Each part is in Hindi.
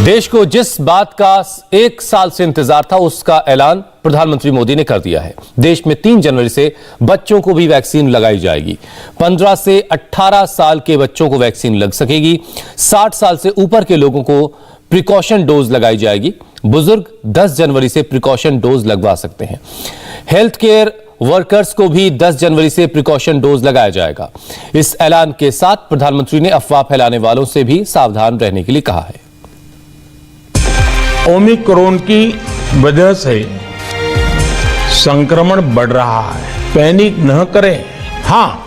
देश को जिस बात का 1 साल से इंतजार था उसका ऐलान प्रधानमंत्री मोदी ने कर दिया है। देश में 3 जनवरी से बच्चों को भी वैक्सीन लगाई जाएगी। 15 से 18 साल के बच्चों को वैक्सीन लग सकेगी। 60 साल से ऊपर के लोगों को प्रिकॉशन डोज लगाई जाएगी। बुजुर्ग 10 जनवरी से प्रिकॉशन डोज लगवा सकते हैं। हेल्थ केयर वर्कर्स को भी 10 जनवरी से प्रिकॉशन डोज लगाया जाएगा। इस ऐलान के साथ प्रधानमंत्री ने अफवाह फैलाने वालों से भी सावधान रहने के लिए कहा है। ओमिक्रॉन की वजह से संक्रमण बढ़ रहा है, पैनिक न करें। हाँ,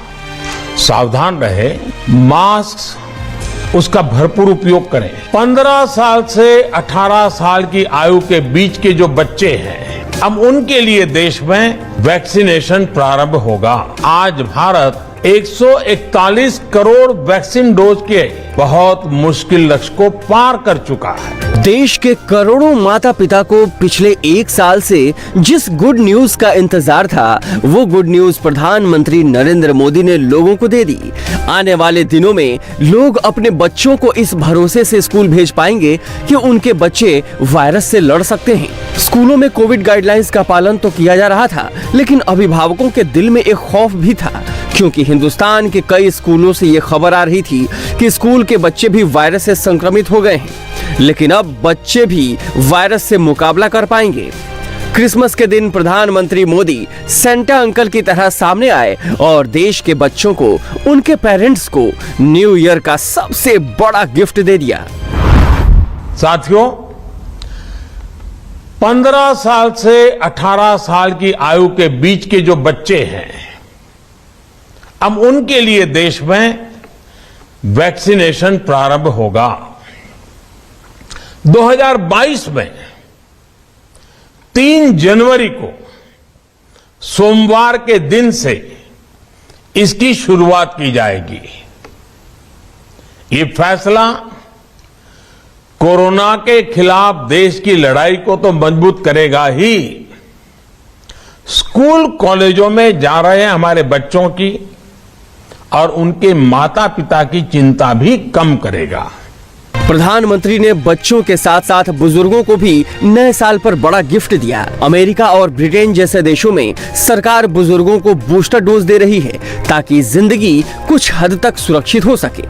सावधान रहे, मास्क उसका भरपूर उपयोग करें। 15 साल से 18 साल की आयु के बीच के जो बच्चे हैं, अब उनके लिए देश में वैक्सीनेशन प्रारंभ होगा। आज भारत 141 करोड़ वैक्सीन डोज के बहुत मुश्किल लक्ष्य को पार कर चुका है। देश के करोड़ों माता पिता को पिछले 1 साल से जिस गुड न्यूज का इंतजार था, वो गुड न्यूज प्रधानमंत्री नरेंद्र मोदी ने लोगों को दे दी। आने वाले दिनों में लोग अपने बच्चों को इस भरोसे से स्कूल भेज पाएंगे कि उनके बच्चे वायरस से लड़ सकते हैं। स्कूलों में कोविड गाइडलाइंस का पालन तो किया जा रहा था, लेकिन अभिभावकों के दिल में एक खौफ भी था, क्योंकि हिंदुस्तान के कई स्कूलों से ये खबर आ रही थी कि स्कूल के बच्चे भी वायरस से संक्रमित हो गए हैं। लेकिन अब बच्चे भी वायरस से मुकाबला कर पाएंगे। क्रिसमस के दिन प्रधानमंत्री मोदी सेंटा अंकल की तरह सामने आए और देश के बच्चों को, उनके पेरेंट्स को न्यू ईयर का सबसे बड़ा गिफ्ट दे दिया। साथियों, 15 साल से 18 साल की आयु के बीच के जो बच्चे हैं, अब उनके लिए देश में वैक्सीनेशन प्रारंभ होगा। 2022 में 3 जनवरी को सोमवार के दिन से इसकी शुरुआत की जाएगी। ये फैसला कोरोना के खिलाफ देश की लड़ाई को तो मजबूत करेगा ही, स्कूल कॉलेजों में जा रहे हमारे बच्चों की और उनके माता पिता की चिंता भी कम करेगा। प्रधानमंत्री ने बच्चों के साथ साथ बुजुर्गों को भी नए साल पर बड़ा गिफ्ट दिया। अमेरिका और ब्रिटेन जैसे देशों में सरकार बुजुर्गों को बूस्टर डोज दे रही है, ताकि जिंदगी कुछ हद तक सुरक्षित हो सके।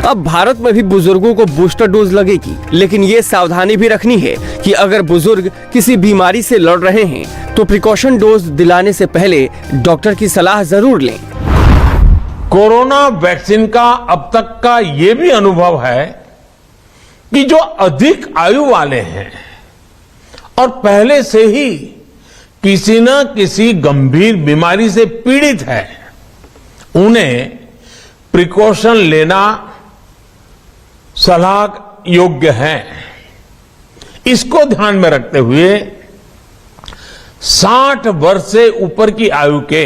अब भारत में भी बुजुर्गों को बूस्टर डोज लगेगी, लेकिन ये सावधानी भी रखनी है कि अगर बुजुर्ग किसी बीमारी से लड़ रहे हैं तो प्रिकॉशन डोज दिलाने से पहले डॉक्टर की सलाह जरूर लें। कोरोना वैक्सीन का अब तक का ये भी अनुभव है कि जो अधिक आयु वाले हैं और पहले से ही किसी न किसी गंभीर बीमारी से पीड़ित है, उन्हें प्रिकॉशन लेना सलाह योग्य है। इसको ध्यान में रखते हुए 60 वर्ष से ऊपर की आयु के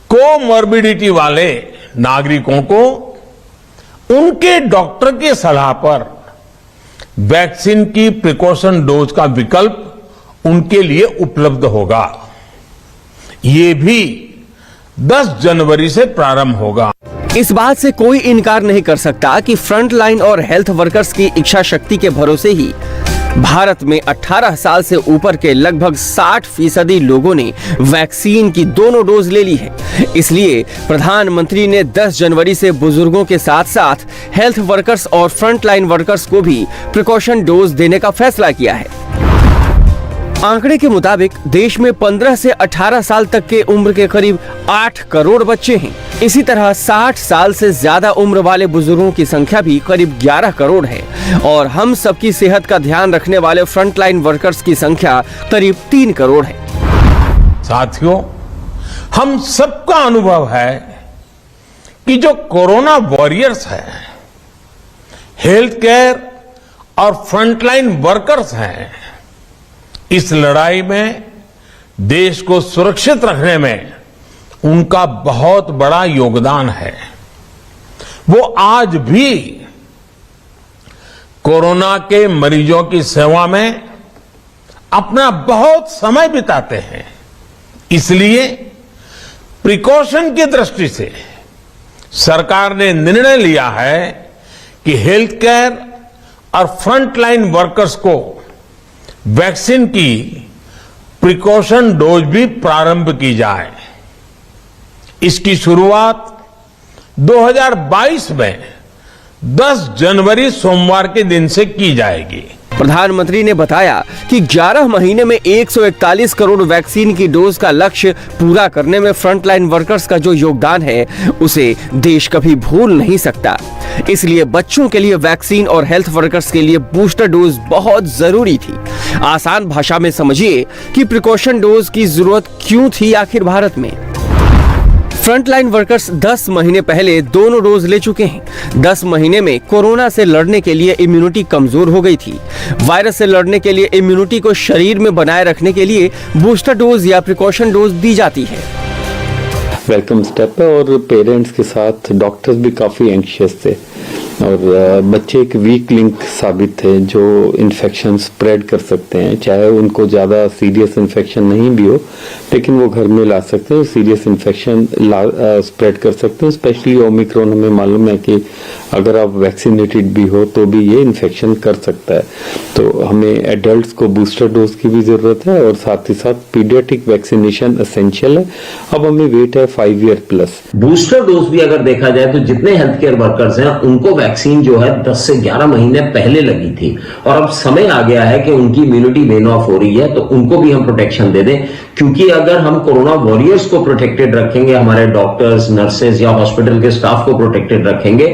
कोमॉर्बिडिटी वाले नागरिकों को उनके डॉक्टर की सलाह पर वैक्सीन की प्रिकॉशन डोज का विकल्प उनके लिए उपलब्ध होगा। ये भी 10 जनवरी से प्रारंभ होगा। इस बात से कोई इनकार नहीं कर सकता कि फ्रंट लाइन और हेल्थ वर्कर्स की इच्छा शक्ति के भरोसे ही भारत में 18 साल से ऊपर के लगभग 60% लोगों ने वैक्सीन की दोनों डोज ले ली है। इसलिए प्रधानमंत्री ने 10 जनवरी से बुजुर्गों के साथ साथ हेल्थ वर्कर्स और फ्रंट लाइन वर्कर्स को भी प्रिकॉशन डोज देने का फैसला किया है। आंकड़े के मुताबिक देश में 15 से 18 साल तक के उम्र के करीब 8 करोड़ बच्चे हैं। इसी तरह 60 साल से ज्यादा उम्र वाले बुजुर्गों की संख्या भी करीब 11 करोड़ है और हम सबकी सेहत का ध्यान रखने वाले फ्रंटलाइन वर्कर्स की संख्या करीब 3 करोड़ है। साथियों, हम सबका अनुभव है कि जो कोरोना वॉरियर्स हैं, हेल्थ केयर और फ्रंटलाइन वर्कर्स हैं, इस लड़ाई में देश को सुरक्षित रखने में उनका बहुत बड़ा योगदान है। वो आज भी कोरोना के मरीजों की सेवा में अपना बहुत समय बिताते हैं। इसलिए प्रिकॉशन की दृष्टि से सरकार ने निर्णय लिया है कि हेल्थ केयर और फ्रंटलाइन वर्कर्स को वैक्सीन की प्रिकॉशन डोज भी प्रारंभ की जाए। इसकी शुरुआत 2022 में 10 जनवरी सोमवार के दिन से की जाएगी। प्रधानमंत्री ने बताया कि 11 महीने में 141 करोड़ वैक्सीन की डोज का लक्ष्य पूरा करने में फ्रंटलाइन वर्कर्स का जो योगदान है उसे देश कभी भूल नहीं सकता। इसलिए बच्चों के लिए वैक्सीन और हेल्थ वर्कर्स के लिए बूस्टर डोज बहुत जरूरी थी। आसान भाषा में समझिए कि प्रिकॉशन डोज की जरूरत क्यों थी आखिर भारत में। फ्रंटलाइन वर्कर्स 10 महीने पहले दोनों डोज ले चुके हैं। 10 महीने में कोरोना से लड़ने के लिए इम्यूनिटी कमजोर हो गई थी। वायरस से लड़ने के लिए इम्यूनिटी को शरीर में बनाए रखने के लिए बूस्टर डोज या प्रिकॉशन डोज दी जाती है। वेलकम स्टेप है और पेरेंट्स के साथ डॉक्टर्स भी काफ़ी एंशियस थे और बच्चे एक वीक लिंक साबित थे जो इन्फेक्शन स्प्रेड कर सकते हैं। चाहे उनको ज़्यादा सीरियस इन्फेक्शन नहीं भी हो लेकिन वो घर में ला सकते हैं, सीरियस इन्फेक्शन स्प्रेड कर सकते हैं। स्पेशली ओमिक्रॉन हमें मालूम है कि अगर आप वैक्सीनेटेड भी हो तो भी ये इन्फेक्शन कर सकता है। तो हमें एडल्ट्स को बूस्टर डोज की भी ज़रूरत है और साथ ही साथ पीडियाट्रिक वैक्सीनेशन एसेंशियल है। अब हमें वेट है 5 ईयर प्लस। बूस्टर डोज भी अगर देखा जाए तो जितने हेल्थ केयर वर्कर्स हैं उनको वैक्सीन जो है 10 से 11 महीने पहले लगी थी और अब समय आ गया है कि उनकी इम्यूनिटी वेन ऑफ हो रही है तो उनको भी हम प्रोटेक्शन दे दें। क्योंकि अगर हम कोरोना वॉरियर्स को प्रोटेक्टेड रखेंगे, हमारे डॉक्टर्स, नर्सेज या हॉस्पिटल के स्टाफ को प्रोटेक्टेड रखेंगे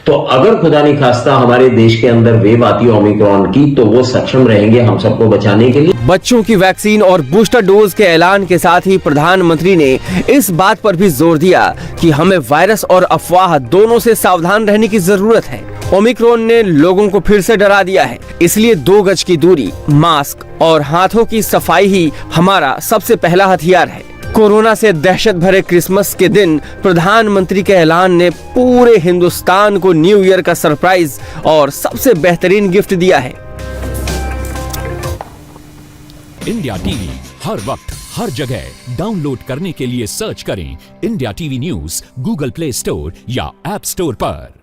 तो अगर खुदा नहीं खास्ता हमारे देश के अंदर वेव आती है ओमिक्रॉन की तो वो सक्षम रहेंगे हम सबको बचाने के लिए। बच्चों की वैक्सीन और बूस्टर डोज के ऐलान के साथ ही प्रधानमंत्री ने इस बात पर भी जोर दिया कि हमें वायरस और अफवाह दोनों से सावधान रहने की जरूरत है। ओमिक्रॉन ने लोगों को फिर से डरा दिया है, इसलिए 2 गज की दूरी, मास्क और हाथों की सफाई ही हमारा सबसे पहला हथियार है। कोरोना से दहशत भरे क्रिसमस के दिन प्रधानमंत्री के ऐलान ने पूरे हिंदुस्तान को न्यू ईयर का सरप्राइज और सबसे बेहतरीन गिफ्ट दिया है। इंडिया टीवी हर वक्त हर जगह डाउनलोड करने के लिए सर्च करें India TV news Google play store या ऐप स्टोर पर।